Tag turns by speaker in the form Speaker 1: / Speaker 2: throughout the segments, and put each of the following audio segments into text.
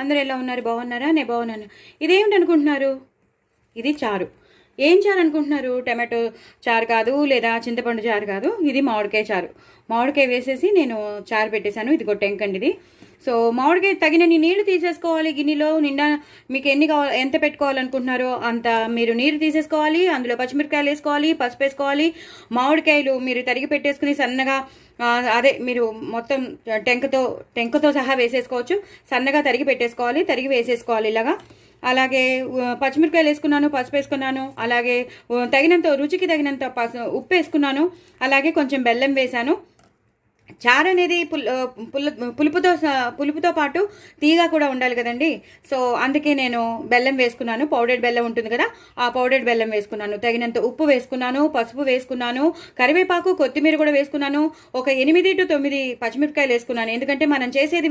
Speaker 1: అందరూ ఎలా ఉన్నారు? బాగున్నారా? నేను బాగున్నాను. ఇదేమిటి అనుకుంటున్నారు? ఇది చారు. ఏం చారు అనుకుంటున్నారు? టమాటో చారు కాదు, లేదా చింతపండు చారు కాదు. ఇది మామిడికాయ చారు. మామిడికాయ వేసేసి నేను చారు పెట్టేశాను. ఇది టెంకండి ఇది. సో మామిడికాయ తగినన్ని నీళ్లు తీసేసుకోవాలి. గిన్నెలో నిండా మీకు ఎన్ని కావాలి, ఎంత పెట్టుకోవాలనుకుంటున్నారో అంత మీరు నీరు తీసేసుకోవాలి. అందులో పచ్చిమిరపకాయలు వేసుకోవాలి, పసుపు వేసుకోవాలి. మామిడికాయలు మీరు తరిగి పెట్టేసుకుని సన్నగా, అదే మీరు మొత్తం టెంకతో సహా వేసేసుకోవచ్చు. సన్నగా తరిగి పెట్టేసుకోవాలి, తరిగి వేసేసుకోవాలి ఇలాగా. అలాగే పచ్చిమిరపకాయలు వేసుకున్నాను, పసుపు వేసుకున్నాను. అలాగే తగినంత రుచికి తగినంత ఉప్పు వేసుకున్నాను. అలాగే కొంచెం బెల్లం వేశాను. చారు అనేది పులుపుతో పాటు తీగా కూడా ఉండాలి కదండి. సో అందుకే నేను బెల్లం వేసుకున్నాను. పౌడర్డ్ బెల్లం ఉంటుంది కదా, ఆ పౌడర్డ్ బెల్లం వేసుకున్నాను. తగినంత ఉప్పు వేసుకున్నాను, పసుపు వేసుకున్నాను, కరివేపాకు, కొత్తిమీర కూడా వేసుకున్నాను. ఒక 8 to 9 పచ్చిమిరపకాయలు వేసుకున్నాను. ఎందుకంటే మనం చేసేది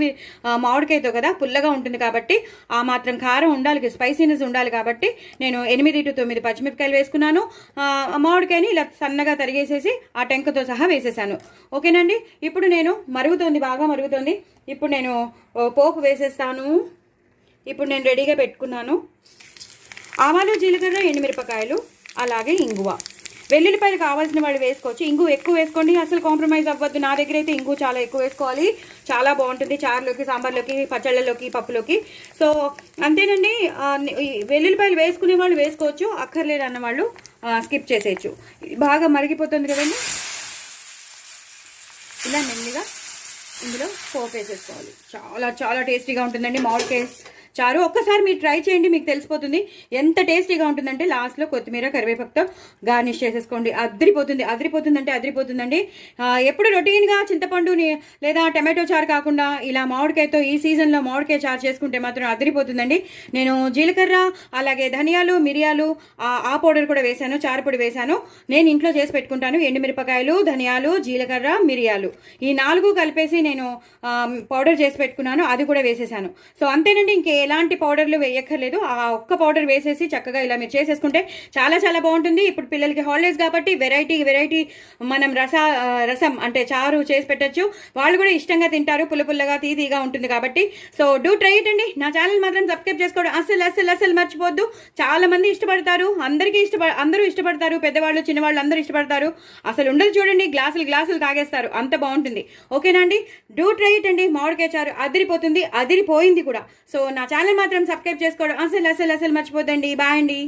Speaker 1: మామిడికాయతో కదా, పుల్లగా ఉంటుంది కాబట్టి ఆ మాత్రం కారం ఉండాలి, స్పైసీనెస్ ఉండాలి కాబట్టి నేను 8 to 9 పచ్చిమిరపకాయలు వేసుకున్నాను. మామిడికాయని ఇలా సన్నగా తరిగేసేసి ఆ టెంకతో సహా వేసేసాను. ఓకేనండి. ఇప్పుడు నేను బాగా మరుగుతోంది. ఇప్పుడు నేను పోపు వేసేస్తాను. ఇప్పుడు నేను రెడీగా పెట్టుకున్నాను. ఆవాలు, జీలకర్ర, ఎండుమిరపకాయలు, అలాగే ఇంగువ, వెల్లుల్లిపాయలు కావాల్సిన వాళ్ళు వేసుకోవచ్చు. ఇంగు ఎక్కువ వేసుకోండి, అసలు కాంప్రమైజ్ అవ్వద్దు. నా దగ్గర అయితే ఇంగు చాలా ఎక్కువ వేసుకోవాలి. చాలా బాగుంటుంది చారులోకి, సాంబార్లోకి, పచ్చళ్ళలోకి, పప్పులోకి. సో అంతేనండి. వెల్లుల్లిపాయలు వేసుకునే వాళ్ళు వేసుకోవచ్చు, అక్కర్లేదు అన్న వాళ్ళు స్కిప్ చేసేయచ్చు. బాగా మరిగిపోతుంది కదండి. ఇలా మెల్లిగా ఇందులో పోపు వేసేసుకోవాలి. చాలా చాలా టేస్టీగా ఉంటుందండి మామిడికాయ చారు. ఒక్కసారి మీరు ట్రై చేయండి, మీకు తెలిసిపోతుంది ఎంత టేస్టీగా ఉంటుందంటే. లాస్ట్లో కొత్తిమీర, కరివేపాకుతో గార్నిష్ చేసేసుకోండి. అదిరిపోతుందండి. ఎప్పుడు రొటీన్గా చింతపండుని లేదా టమాటో చారు కాకుండా ఇలా మామిడికాయతో ఈ సీజన్లో మామిడికాయ చారు చేసుకుంటే మాత్రం అదిరిపోతుందండి. నేను జీలకర్ర, అలాగే ధనియాలు, మిరియాలు, ఆ పౌడర్ కూడా వేశాను, చారు పొడి వేశాను. నేను ఇంట్లో చేసి పెట్టుకుంటాను. ఎండుమిరపకాయలు, ధనియాలు, జీలకర్ర, మిరియాలు, ఈ 4 కలిపేసి నేను పౌడర్ చేసి పెట్టుకున్నాను. అది కూడా వేసేసాను. సో అంతేనండి. ఇంకే ఎలాంటి పౌడర్లు వేయక్కర్లేదు. ఆ ఒక్క పౌడర్ వేసేసి చక్కగా ఇలా మీరు చేసేసుకుంటే చాలా చాలా బాగుంటుంది. ఇప్పుడు పిల్లలకి హాలిడేస్ కాబట్టి వెరైటీ మనం రసం అంటే చారు చేసి పెట్టచ్చు. వాళ్ళు కూడా ఇష్టంగా తింటారు, పుల్లగా తీగా ఉంటుంది కాబట్టి. సో డూ ట్రై ఇట్ అండి. నా ఛానల్ మాత్రం సబ్స్క్రైబ్ చేసుకోవడం అసలు మర్చిపోద్దు. చాలా మంది ఇష్టపడతారు, అందరూ ఇష్టపడతారు. పెద్దవాళ్ళు, చిన్నవాళ్ళు అందరూ ఇష్టపడతారు. అసలు ఉండదు చూడండి, గ్లాసులు తాగేస్తారు, అంత బాగుంటుంది. ఓకేనా అండి? డూ ట్రై ఇట్ అండి. మామిడికాయ చారు అదిరిపోతుంది, అదిరిపోయింది కూడా. సో నా ఛానల్ మాత్రం సబ్స్క్రైబ్ చేసుకోవడం అసలు మర్చిపోద్దండి. బాయ్ అండి.